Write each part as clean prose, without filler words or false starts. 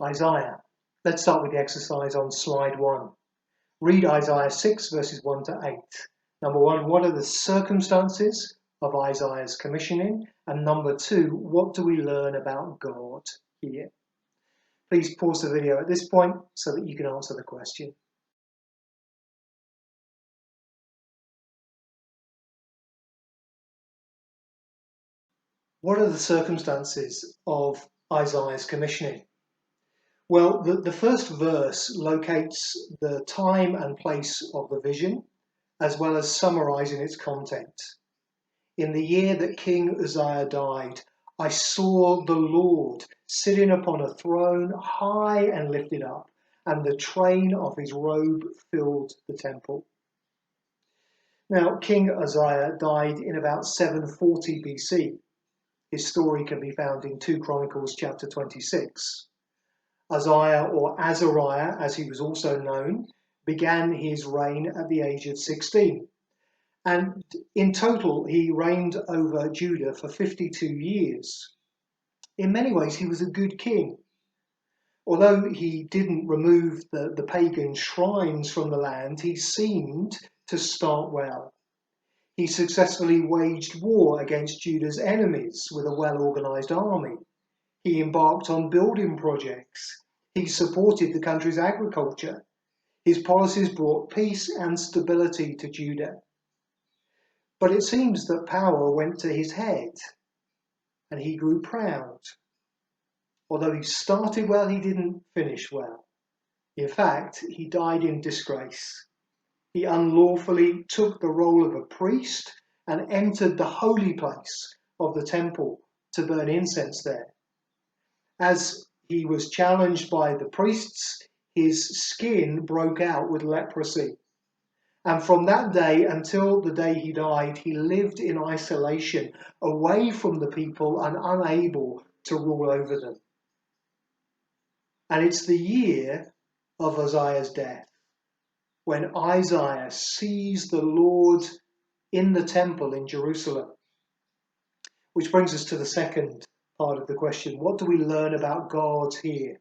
Isaiah. Let's start with the exercise on slide 1. Read Isaiah 6 verses 1 to 8. Number 1, what are the circumstances of Isaiah's commissioning? And number 2, what do we learn about God here? Please pause the video at this point so that you can answer the question. What are the circumstances of Isaiah's commissioning? Well, the first verse locates the time and place of the vision, as well as summarizing its content. In the year that King Uzziah died, I saw the Lord sitting upon a throne high and lifted up, and the train of his robe filled the temple. Now, King Uzziah died in about 740 BC. His story can be found in 2 Chronicles chapter 26. Uzziah, or Azariah as he was also known, began his reign at the age of 16. And in total, he reigned over Judah for 52 years. In many ways, he was a good king. Although he didn't remove the pagan shrines from the land, he seemed to start well. He successfully waged war against Judah's enemies with a well-organized army. He embarked on building projects. He supported the country's agriculture. His policies brought peace and stability to Judah. But it seems that power went to his head, and he grew proud. Although he started well, he didn't finish well. In fact, he died in disgrace. He unlawfully took the role of a priest and entered the holy place of the temple to burn incense there. As he was challenged by the priests, his skin broke out with leprosy. And from that day until the day he died, he lived in isolation, away from the people and unable to rule over them. And it's the year of Uzziah's death, when Isaiah sees the Lord in the temple in Jerusalem. Which brings us to the second part of the question. What do we learn about God here?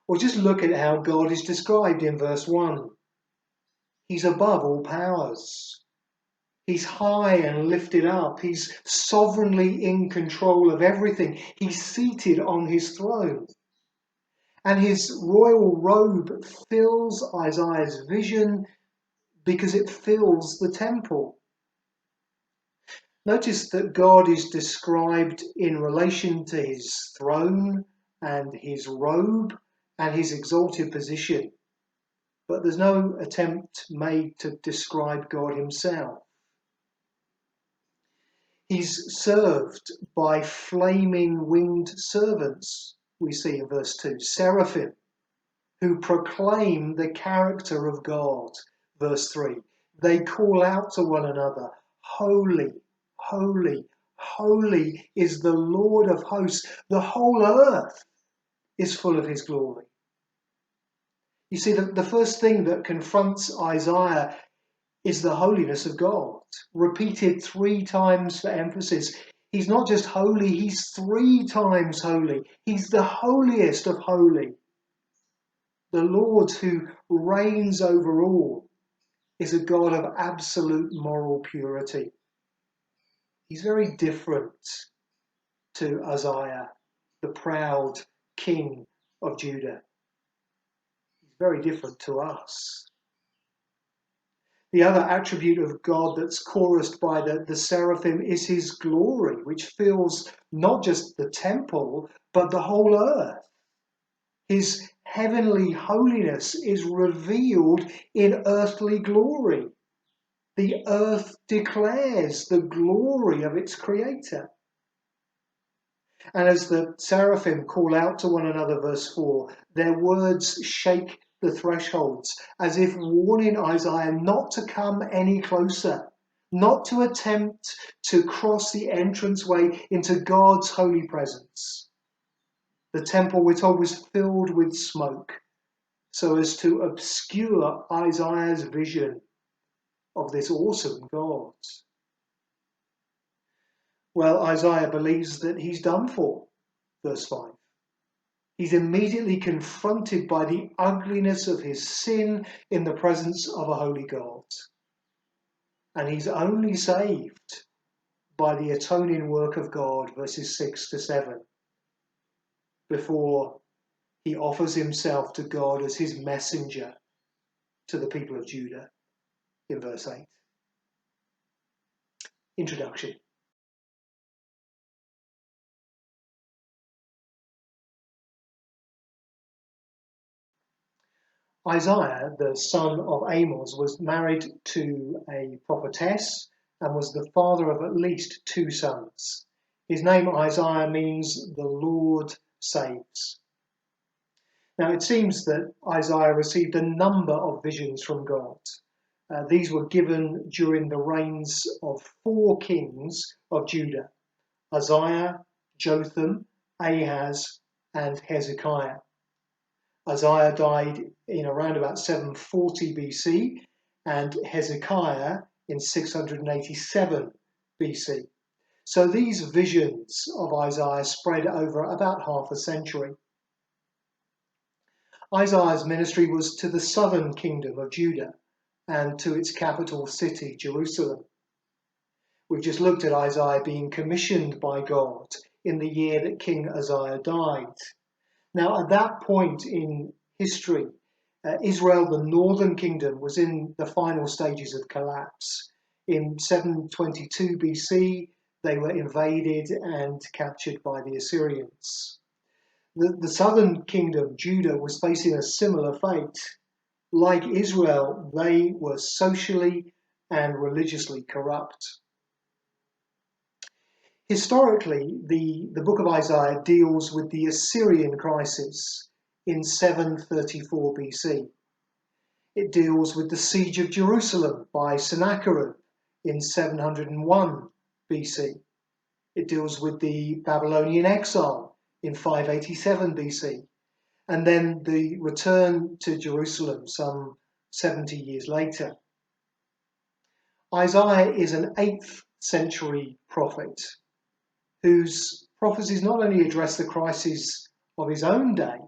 Well, just look at how God is described in verse 1. He's above all powers. He's high and lifted up. He's sovereignly in control of everything. He's seated on his throne. And his royal robe fills Isaiah's vision because it fills the temple. Notice that God is described in relation to his throne and his robe and his exalted position. But there's no attempt made to describe God himself. He's served by flaming winged servants, we see in verse 2, seraphim, who proclaim the character of God. Verse 3, they call out to one another, holy, holy, holy is the Lord of hosts. The whole earth is full of his glory. You see, the first thing that confronts Isaiah is the holiness of God, repeated 3 times for emphasis. He's not just holy, he's 3 times holy. He's the holiest of holy. The Lord who reigns over all is a God of absolute moral purity. He's very different to Uzziah, the proud king of Judah. He's very different to us. The other attribute of God that's chorused by the seraphim is his glory, which fills not just the temple, but the whole earth. His heavenly holiness is revealed in earthly glory. The earth declares the glory of its creator. And as the seraphim call out to one another, verse 4, their words shake the thresholds, as if warning Isaiah not to come any closer, not to attempt to cross the entranceway into God's holy presence. The temple, we're told, was filled with smoke, so as to obscure Isaiah's vision of this awesome God. Well, Isaiah believes that he's done for, verse 5. He's immediately confronted by the ugliness of his sin in the presence of a holy God. And he's only saved by the atoning work of God, verses 6 to 7, before he offers himself to God as his messenger to the people of Judah in verse 8. Introduction. Isaiah, the son of Amos, was married to a prophetess and was the father of at least 2 sons. His name Isaiah means the Lord saves. Now it seems that Isaiah received a number of visions from God. These were given during the reigns of 4 kings of Judah: Uzziah, Jotham, Ahaz, and Hezekiah. Uzziah died in around about 740 BC and Hezekiah in 687 BC. So these visions of Isaiah spread over about half a century. Isaiah's ministry was to the southern kingdom of Judah and to its capital city, Jerusalem. We've just looked at Isaiah being commissioned by God in the year that King Uzziah died. Now, at that point in history, Israel, the northern kingdom, was in the final stages of collapse. In 722 BC, they were invaded and captured by the Assyrians. The southern kingdom, Judah, was facing a similar fate. Like Israel, they were socially and religiously corrupt. Historically, the book of Isaiah deals with the Assyrian crisis in 734 BC. It deals with the siege of Jerusalem by Sennacherib in 701 BC. It deals with the Babylonian exile in 587 BC, and then the return to Jerusalem some 70 years later. Isaiah is an 8th century prophet whose prophecies not only address the crises of his own day,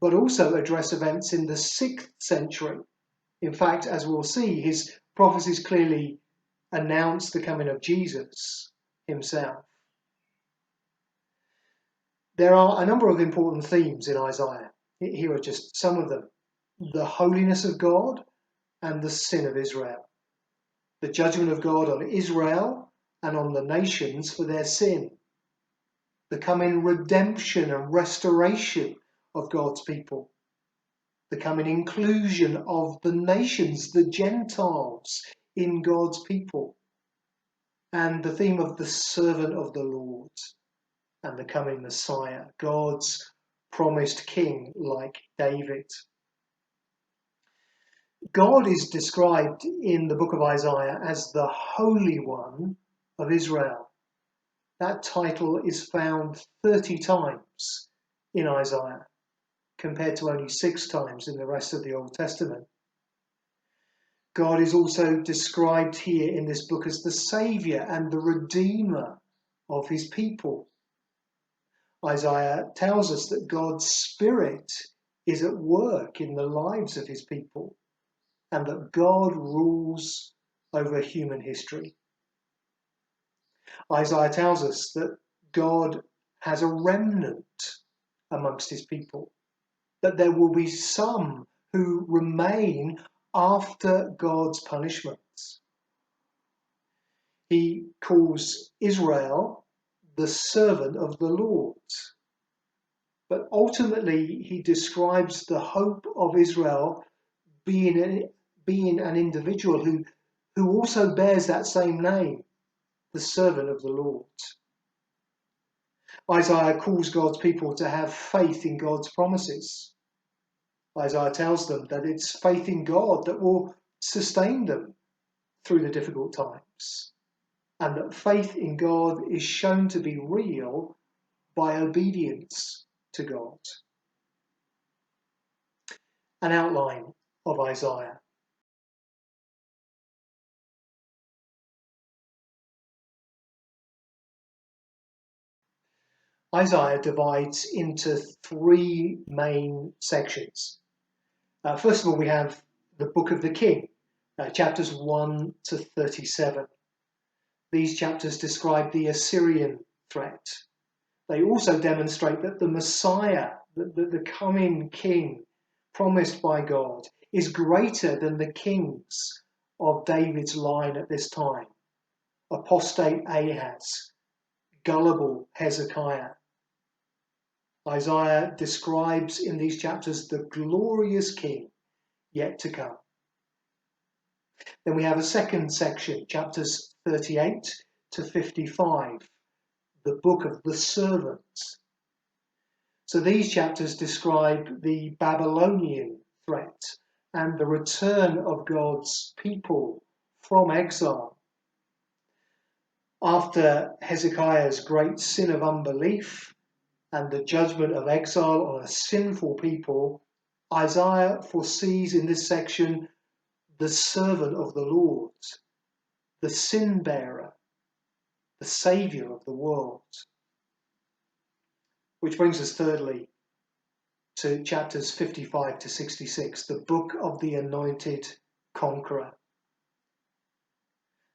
but also address events in the 6th century. In fact, as we'll see, his prophecies clearly announce the coming of Jesus himself. There are a number of important themes in Isaiah. Here are just some of them: the holiness of God and the sin of Israel, the judgment of God on Israel and on the nations for their sin, the coming redemption and restoration of God's people, the coming inclusion of the nations, the Gentiles, in God's people, and the theme of the servant of the Lord and the coming Messiah, God's promised king like David. God is described in the book of Isaiah as the Holy One of Israel. That title is found 30 times in Isaiah, compared to only 6 times in the rest of the Old Testament. God is also described here in this book as the Saviour and the Redeemer of his people. Isaiah tells us that God's Spirit is at work in the lives of his people and that God rules over human history. Isaiah tells us that God has a remnant amongst his people, that there will be some who remain after God's punishments. He calls Israel the servant of the Lord. But ultimately, he describes the hope of Israel being an individual who also bears that same name, the servant of the Lord. Isaiah calls God's people to have faith in God's promises. Isaiah tells them that it's faith in God that will sustain them through the difficult times, and that faith in God is shown to be real by obedience to God. An outline of Isaiah. Isaiah divides into three main sections. First of all, we have the Book of the King, chapters 1 to 37. These chapters describe the Assyrian threat. They also demonstrate that the Messiah, the coming king promised by God, is greater than the kings of David's line at this time. Apostate Ahaz, gullible Hezekiah. Isaiah describes in these chapters the glorious king yet to come. Then we have a second section, chapters 38 to 55, the book of the servants. So these chapters describe the Babylonian threat and the return of God's people from exile. After Hezekiah's great sin of unbelief and the judgment of exile on a sinful people, Isaiah foresees in this section the servant of the Lord, the sin bearer, the saviour of the world. Which brings us thirdly to chapters 55 to 66, the book of the anointed conqueror.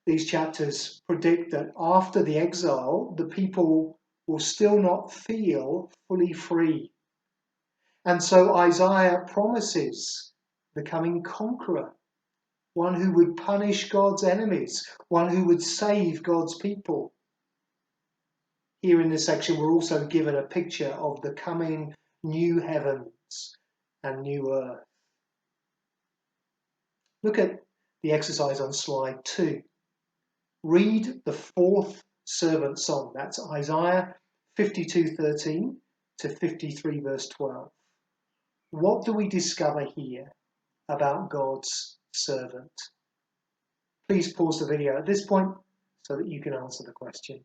These chapters predict that after the exile, the people will still not feel fully free. And so Isaiah promises the coming conqueror, one who would punish God's enemies, one who would save God's people. Here in this section, we're also given a picture of the coming new heavens and new earth. Look at the exercise on slide 2. Read the fourth servant song. That's Isaiah 52:13 to 53 verse 12. What do we discover here about God's servant? Please pause the video at this point so that you can answer the question.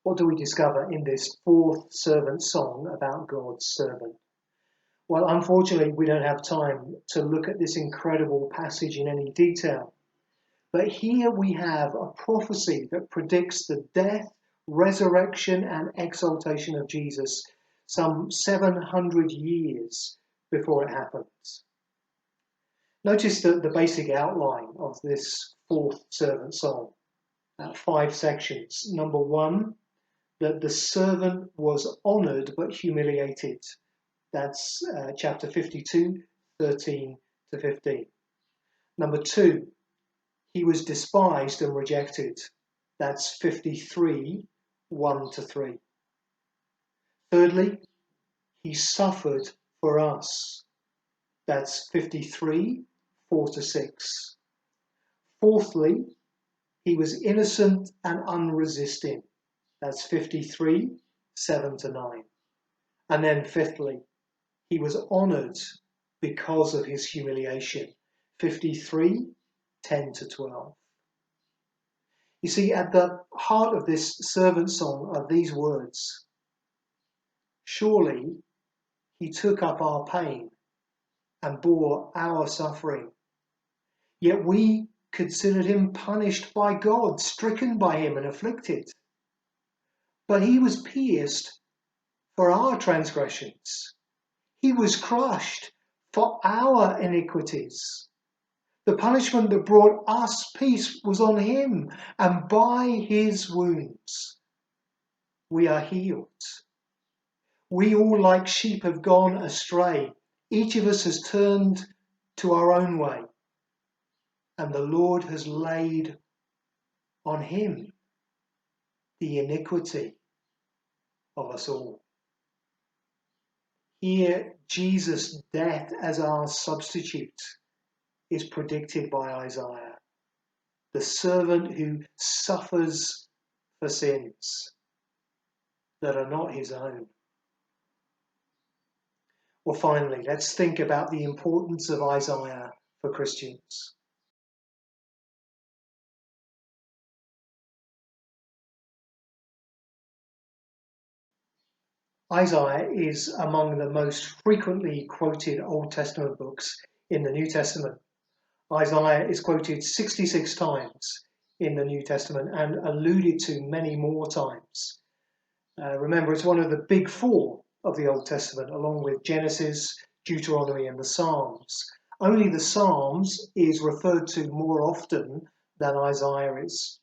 What do we discover in this fourth servant song about God's servant? Well, unfortunately, we don't have time to look at this incredible passage in any detail. But here we have a prophecy that predicts the death, resurrection, and exaltation of Jesus some 700 years before it happens. Notice the basic outline of this fourth servant song. 5 sections. Number 1, that the servant was honoured but humiliated. That's chapter 52, 13 to 15. Number 2, he was despised and rejected. That's 53, 1 to 3. Thirdly, he suffered for us. That's 53, 4 to 6. Fourthly, he was innocent and unresisting. That's 53, 7 to 9. And then fifthly, he was honoured because of his humiliation. 53, 10 to 12. You see, at the heart of this servant song are these words. Surely he took up our pain and bore our suffering. Yet we considered him punished by God, stricken by him and afflicted. But he was pierced for our transgressions. He was crushed for our iniquities. The punishment that brought us peace was on him, and by his wounds we are healed. We all like sheep have gone astray. Each of us has turned to our own way, and the Lord has laid on him the iniquity of us all. Here, Jesus' death as our substitute is predicted by Isaiah, the servant who suffers for sins that are not his own. Well, finally, let's think about the importance of Isaiah for Christians. Isaiah is among the most frequently quoted Old Testament books in the New Testament. Isaiah is quoted 66 times in the New Testament and alluded to many more times. Remember, it's one of the big four of the Old Testament, along with Genesis, Deuteronomy, and the Psalms. Only the Psalms is referred to more often than Isaiah is.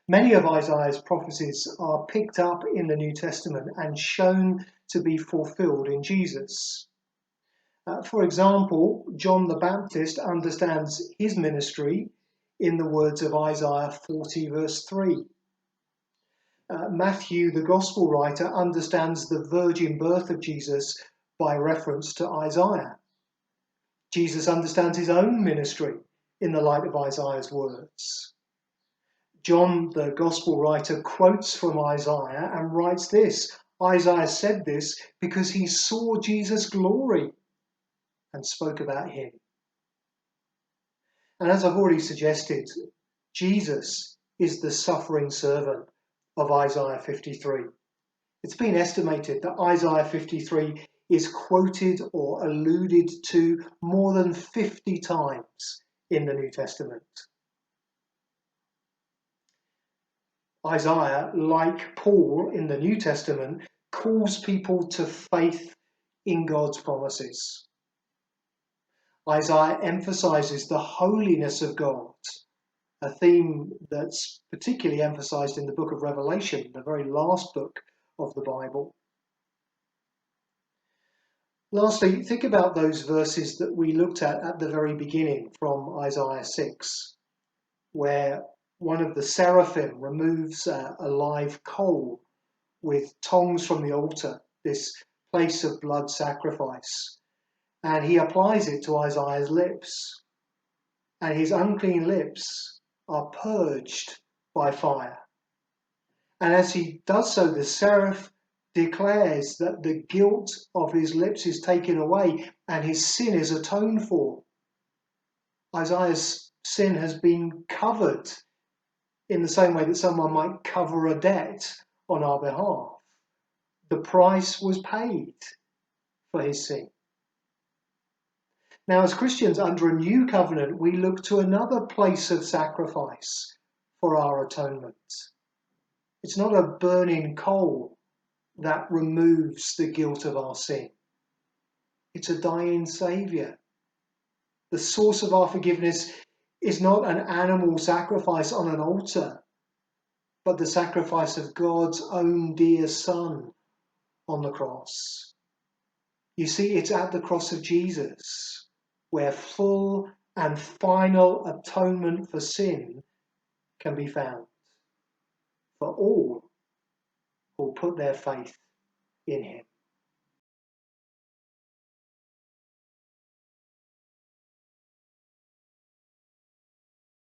Many of Isaiah's prophecies are picked up in the New Testament and shown to be fulfilled in Jesus. For example, John the Baptist understands his ministry in the words of Isaiah 40 verse 3. Matthew, the Gospel writer, understands the virgin birth of Jesus by reference to Isaiah. Jesus understands his own ministry in the light of Isaiah's words. John, the Gospel writer, quotes from Isaiah and writes this: Isaiah said this because he saw Jesus' glory and spoke about him. And as I've already suggested, Jesus is the suffering servant of Isaiah 53. It's been estimated that Isaiah 53 is quoted or alluded to more than 50 times in the New Testament. Isaiah, like Paul in the New Testament, calls people to faith in God's promises. Isaiah emphasizes the holiness of God, a theme that's particularly emphasized in the book of Revelation, the very last book of the Bible. Lastly, think about those verses that we looked at the very beginning from Isaiah 6, where one of the seraphim removes a live coal with tongs from the altar, this place of blood sacrifice, and he applies it to Isaiah's lips, and his unclean lips are purged by fire. And as he does so, the seraph declares that the guilt of his lips is taken away and his sin is atoned for. Isaiah's sin has been covered in the same way that someone might cover a debt on our behalf. The price was paid for his sin. Now, as Christians under a new covenant, we look to another place of sacrifice for our atonement. It's not a burning coal that removes the guilt of our sin. It's a dying Saviour. The source of our forgiveness is not an animal sacrifice on an altar, but the sacrifice of God's own dear Son on the cross. You see, it's at the cross of Jesus where full and final atonement for sin can be found for all who put their faith in him.